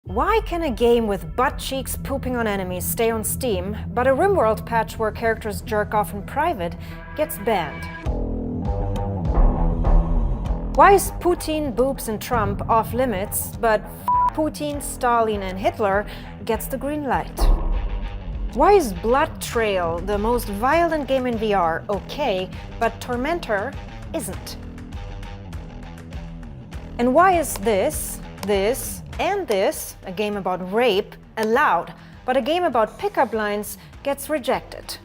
Why can a game with butt cheeks pooping on enemies stay on Steam, but a RimWorld patch where characters jerk off in private gets banned? Why is Putin, boobs and Trump off limits, but Putin, Stalin and Hitler gets the green light? Why is Blood Trail, the most violent game in VR, okay, but Tormentor isn't? And why is this, and this, a game about rape, allowed, but a game about pickup lines gets rejected?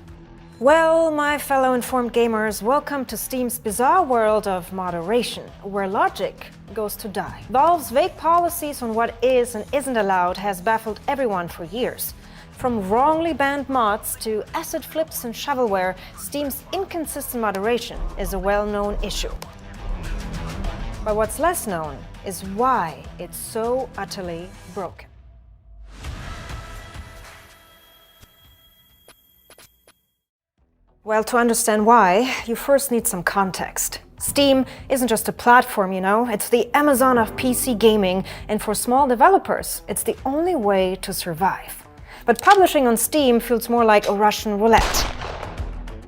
Well, my fellow informed gamers, welcome to Steam's bizarre world of moderation, where logic goes to die. Valve's vague policies on what is and isn't allowed has baffled everyone for years. From wrongly banned mods to acid flips and shovelware, Steam's inconsistent moderation is a well-known issue. But what's less known is why it's so utterly broken. Well, to understand why, you first need some context. Steam isn't just a platform, you know, it's the Amazon of PC gaming, and for small developers, it's the only way to survive. But publishing on Steam feels more like a Russian roulette.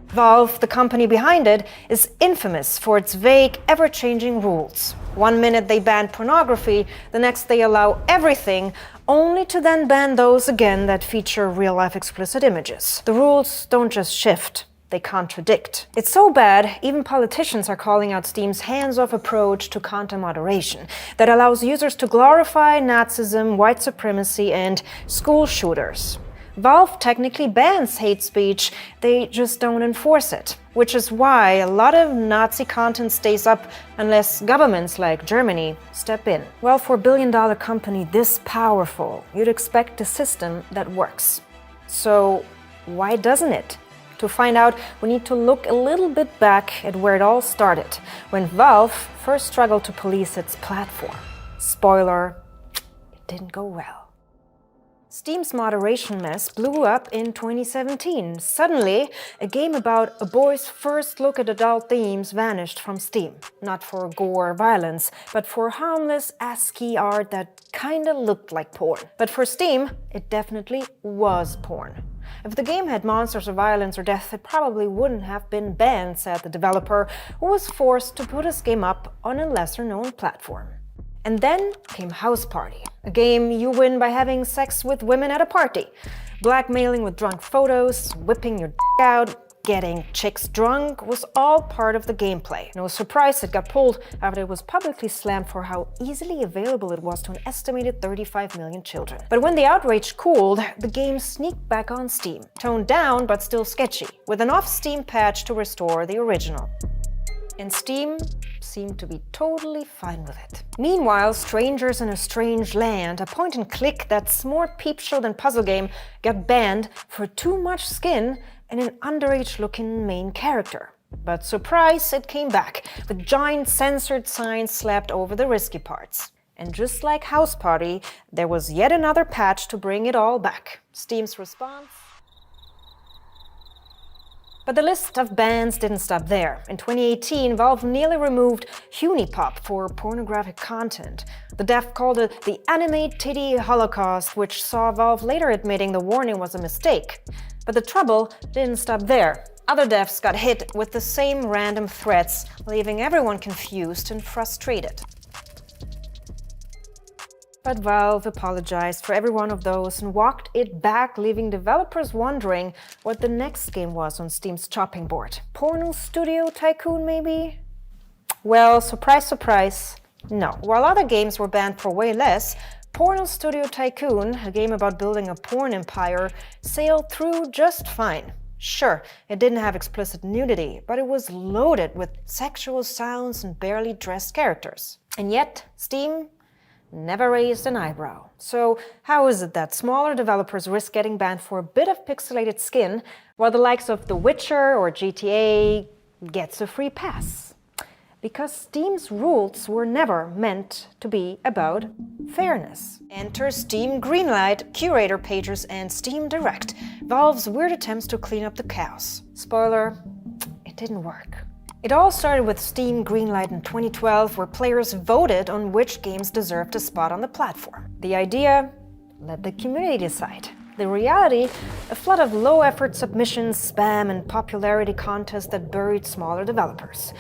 Valve, the company behind it, is infamous for its vague, ever-changing rules. One minute they ban pornography, the next they allow everything, only to then ban those again that feature real-life explicit images. The rules don't just shift, they contradict. It's so bad, even politicians are calling out Steam's hands-off approach to content moderation that allows users to glorify Nazism, white supremacy, and school shooters. Valve technically bans hate speech, they just don't enforce it. Which is why a lot of Nazi content stays up unless governments like Germany step in. Well, for a billion-dollar company this powerful, you'd expect a system that works. So why doesn't it? To find out, we need to look a little bit back at where it all started, when Valve first struggled to police its platform. Spoiler, it didn't go well. Steam's moderation mess blew up in 2017. Suddenly, a game about a boy's first look at adult themes vanished from Steam. Not for gore or violence, but for harmless ASCII art that kinda looked like porn. But for Steam, it definitely was porn. If the game had monsters or violence or death, it probably wouldn't have been banned, said the developer, who was forced to put his game up on a lesser-known platform. And then came House Party, a game you win by having sex with women at a party, blackmailing with drunk photos, whipping your out, getting chicks drunk was all part of the gameplay. No surprise it got pulled after it was publicly slammed for how easily available it was to an estimated 35 million children. But when the outrage cooled, the game sneaked back on Steam, toned down but still sketchy, with an off-Steam patch to restore the original. And Steam seemed to be totally fine with it. Meanwhile, Strangers in a Strange Land, a point-and-click that's more peep show than puzzle game, got banned for too much skin and an underage-looking main character. But surprise, it came back, with giant censored signs slapped over the risky parts. And just like House Party, there was yet another patch to bring it all back. Steam's response? But the list of bans didn't stop there. In 2018, Valve nearly removed Hunipop for pornographic content. The dev called it the Anime Titty Holocaust, which saw Valve later admitting the warning was a mistake. But the trouble didn't stop there. Other devs got hit with the same random threats, leaving everyone confused and frustrated. But Valve apologized for every one of those and walked it back, leaving developers wondering what the next game was on Steam's chopping board. Porno Studio Tycoon, maybe? Well, surprise, surprise, no. While other games were banned for way less, Porno Studio Tycoon, a game about building a porn empire, sailed through just fine. Sure, it didn't have explicit nudity, but it was loaded with sexual sounds and barely dressed characters. And yet, Steam never raised an eyebrow. So how is it that smaller developers risk getting banned for a bit of pixelated skin, while the likes of The Witcher or GTA gets a free pass? Because Steam's rules were never meant to be about fairness. Enter Steam Greenlight, Curator Pages, and Steam Direct, Valve's weird attempts to clean up the chaos. Spoiler, it didn't work. It all started with Steam Greenlight in 2012, where players voted on which games deserved a spot on the platform. The idea? let the community decide. The reality, a flood of low-effort submissions, spam, and popularity contests that buried smaller developers.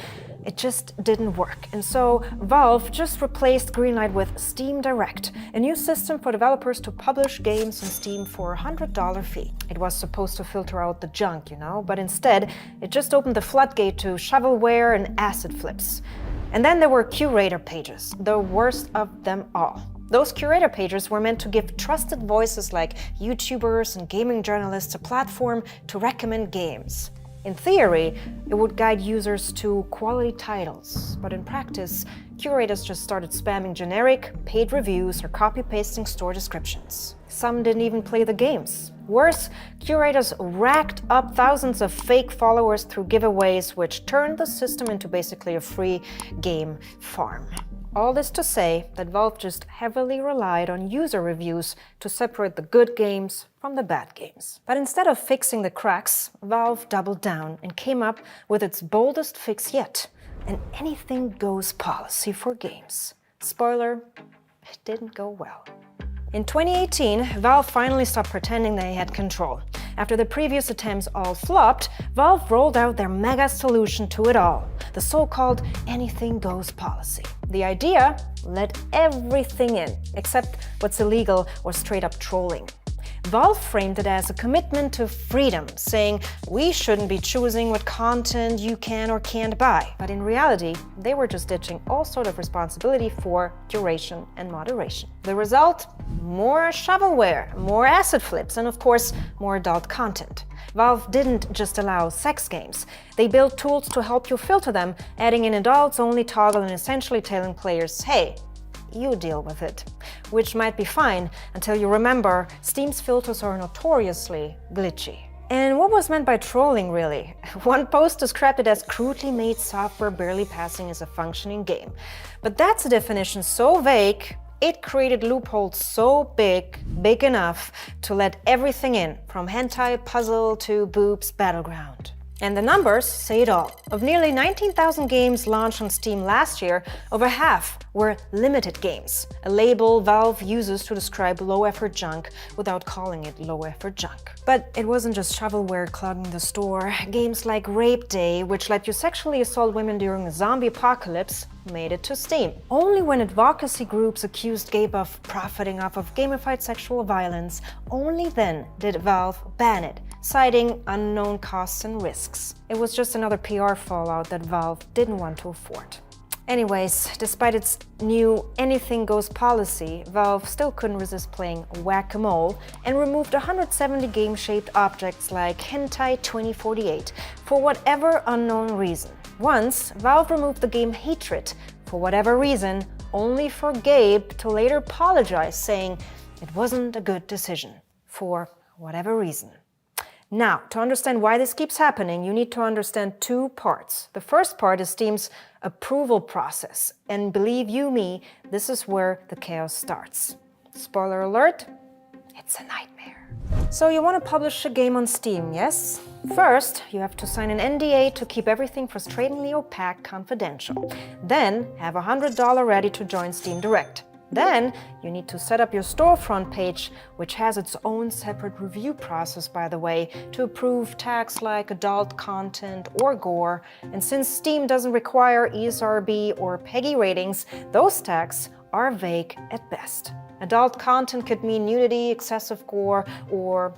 It just didn't work, and so Valve just replaced Greenlight with Steam Direct, a new system for developers to publish games on Steam for a $100 fee. It was supposed to filter out the junk, but instead, it just opened the floodgate to shovelware and asset flips. And then there were curator pages, the worst of them all. Those curator pages were meant to give trusted voices like YouTubers and gaming journalists a platform to recommend games. In theory, it would guide users to quality titles, but in practice, curators just started spamming generic, paid reviews or copy-pasting store descriptions. Some didn't even play the games. Worse, curators racked up thousands of fake followers through giveaways, which turned the system into basically a free game farm. All this to say that Valve just heavily relied on user reviews to separate the good games from the bad games. But instead of fixing the cracks, Valve doubled down and came up with its boldest fix yet, an anything-goes policy for games. Spoiler, it didn't go well. In 2018, Valve finally stopped pretending they had control. After the previous attempts all flopped, Valve rolled out their mega solution to it all, the so-called anything goes policy. The idea? Let everything in, except what's illegal or straight up trolling. Valve framed it as a commitment to freedom, saying we shouldn't be choosing what content you can or can't buy. But in reality, they were just ditching all sort of responsibility for curation and moderation. The result? More shovelware, more asset flips, and of course, more adult content. Valve didn't just allow sex games. They built tools to help you filter them, adding an adults-only toggle and essentially telling players, hey, you deal with it. Which might be fine until you remember Steam's filters are notoriously glitchy. And what was meant by trolling, really? One post described it as crudely made software barely passing as a functioning game. But that's a definition so vague, it created loopholes so big enough to let everything in, from hentai puzzle to boobs battleground. And the numbers say it all. Of nearly 19,000 games launched on Steam last year, over half were limited games, a label Valve uses to describe low-effort junk without calling it low-effort junk. But it wasn't just shovelware clogging the store. Games like Rape Day, which let you sexually assault women during a zombie apocalypse, made it to Steam. Only when advocacy groups accused Gabe of profiting off of gamified sexual violence, only then did Valve ban it, citing unknown costs and risks. It was just another PR fallout that Valve didn't want to afford. Anyways, despite its new anything-goes policy, Valve still couldn't resist playing whack-a-mole and removed 170 game-shaped objects like Hentai 2048 for whatever unknown reason. Once, Valve removed the game Hatred for whatever reason, only for Gabe to later apologize, saying it wasn't a good decision for whatever reason. Now, to understand why this keeps happening, you need to understand two parts. The first part is Steam's approval process, and believe you me, this is where the chaos starts. Spoiler alert, it's a nightmare. So you want to publish a game on Steam, yes? First, you have to sign an NDA to keep everything frustratingly opaque confidential. Then, have $100 ready to join Steam Direct. Then, you need to set up your storefront page, which has its own separate review process, by the way, to approve tags like adult content or gore. And since Steam doesn't require ESRB or PEGI ratings, those tags are vague at best. Adult content could mean nudity, excessive gore, or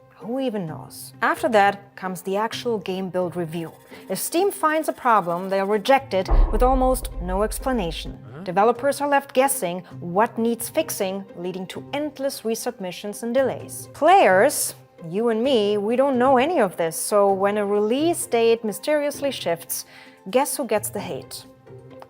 who even knows? After that comes the actual game build review. If Steam finds a problem, they'll reject it with almost no explanation. Developers are left guessing what needs fixing, leading to endless resubmissions and delays. Players, you and me, we don't know any of this, so when a release date mysteriously shifts, guess who gets the hate?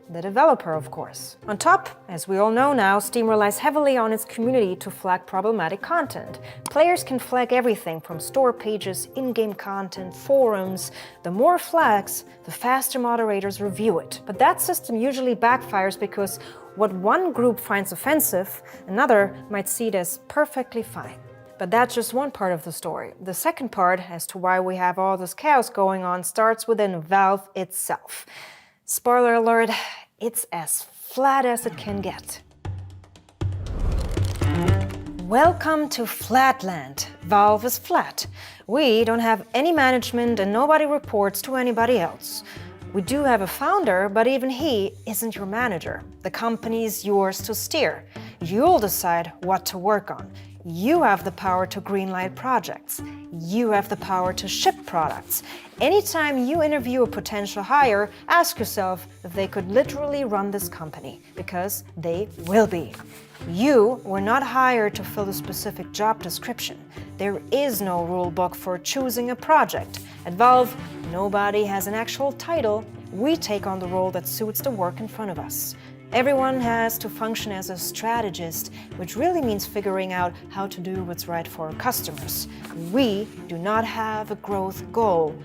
The developer, of course. On top, as we all know now, Steam relies heavily on its community to flag problematic content. Players can flag everything from store pages, in-game content, forums. The more flags, the faster moderators review it. But that system usually backfires because what one group finds offensive, another might see it as perfectly fine. But that's just one part of the story. The second part, as to why we have all this chaos going on, starts within Valve itself. Spoiler alert, it's as flat as it can get. Welcome to Flatland. Valve is flat. We don't have any management and nobody reports to anybody else. We do have a founder, but even he isn't your manager. The company's yours to steer. You'll decide what to work on. You have the power to greenlight projects. You have the power to ship products. Anytime you interview a potential hire, ask yourself if they could literally run this company, because they will be. You were not hired to fill a specific job description. There is no rule book for choosing a project. At Valve, nobody has an actual title. We take on the role that suits the work in front of us. Everyone has to function as a strategist, which really means figuring out how to do what's right for our customers. We do not have a growth goal.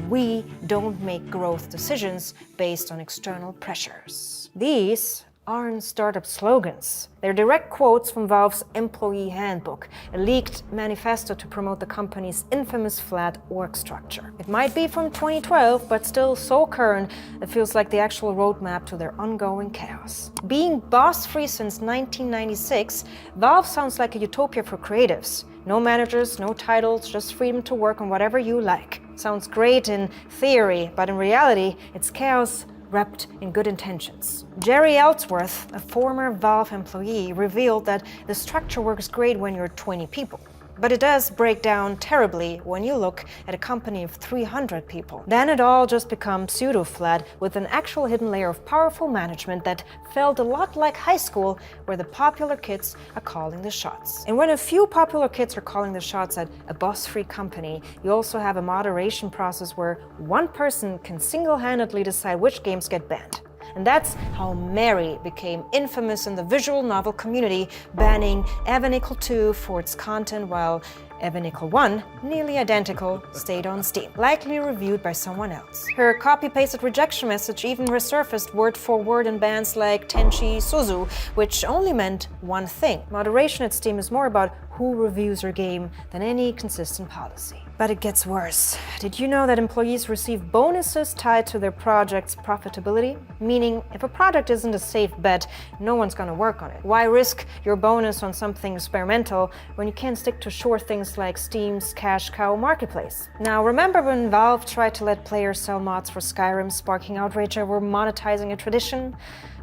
We don't make growth decisions based on external pressures. These aren't startup slogans. They're direct quotes from Valve's employee handbook, a leaked manifesto to promote the company's infamous flat org structure. It might be from 2012, but still so current, it feels like the actual roadmap to their ongoing chaos. Being boss-free since 1996, Valve sounds like a utopia for creatives. No managers, no titles, just freedom to work on whatever you like. Sounds great in theory, but in reality, it's chaos wrapped in good intentions. Jerry Ellsworth, a former Valve employee, revealed that the structure works great when you're 20 people. But it does break down terribly when you look at a company of 300 people. Then it all just becomes pseudo-flat with an actual hidden layer of powerful management that felt a lot like high school, where the popular kids are calling the shots. And when a few popular kids are calling the shots at a boss-free company, you also have a moderation process where one person can single-handedly decide which games get banned. And that's how Mary became infamous in the visual novel community, banning Evan 2 for its content, while Evan 1, nearly identical, stayed on Steam, likely reviewed by someone else. Her copy-pasted rejection message even resurfaced word for word in bans like Tenchi Suzu, which only meant one thing. Moderation at Steam is more about who reviews your game than any consistent policy. But it gets worse. Did you know that employees receive bonuses tied to their project's profitability? Meaning, if a project isn't a safe bet, no one's gonna work on it. Why risk your bonus on something experimental when you can't stick to sure things like Steam's cash cow marketplace? Now, remember when Valve tried to let players sell mods for Skyrim, sparking outrage over monetizing a tradition?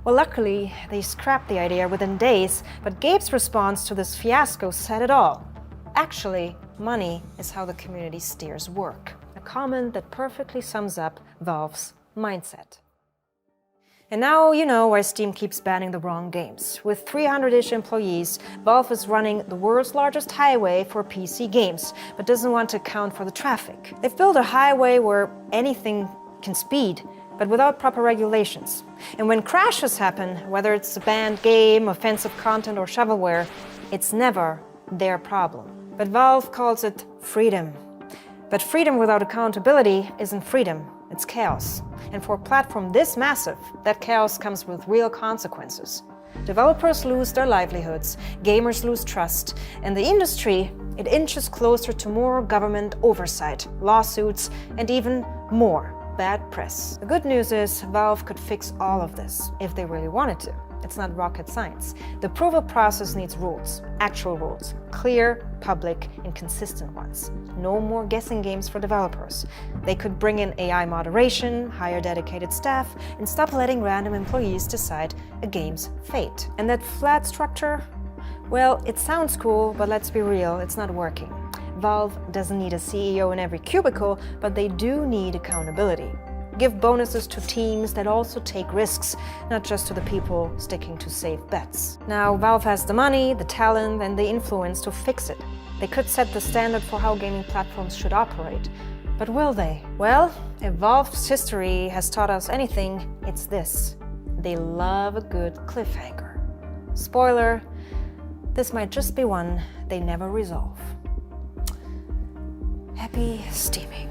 Well, luckily, they scrapped the idea within days, but Gabe's response to this fiasco said it all. Actually, money is how the community steers work. A comment that perfectly sums up Valve's mindset. And now you know why Steam keeps banning the wrong games. With 300-ish employees, Valve is running the world's largest highway for PC games, but doesn't want to account for the traffic. They've built a highway where anything can speed, but without proper regulations. And when crashes happen, whether it's a banned game, offensive content, or shovelware, it's never their problem. But Valve calls it freedom. But freedom without accountability isn't freedom, it's chaos. And for a platform this massive, that chaos comes with real consequences. Developers lose their livelihoods, gamers lose trust, and the industry, it inches closer to more government oversight, lawsuits, and even more bad press. The good news is Valve could fix all of this if they really wanted to. It's not rocket science. The approval process needs rules, actual rules, clear, public, and consistent ones. No more guessing games for developers. They could bring in AI moderation, hire dedicated staff, and stop letting random employees decide a game's fate. And that flat structure? Well, it sounds cool, but let's be real, it's not working. Valve doesn't need a CEO in every cubicle, but they do need accountability. Give bonuses to teams that also take risks, not just to the people sticking to safe bets. Now, Valve has the money, the talent, and the influence to fix it. They could set the standard for how gaming platforms should operate. But will they? Well, if Valve's history has taught us anything, it's this. They love a good cliffhanger. Spoiler, this might just be one they never resolve. Happy steaming.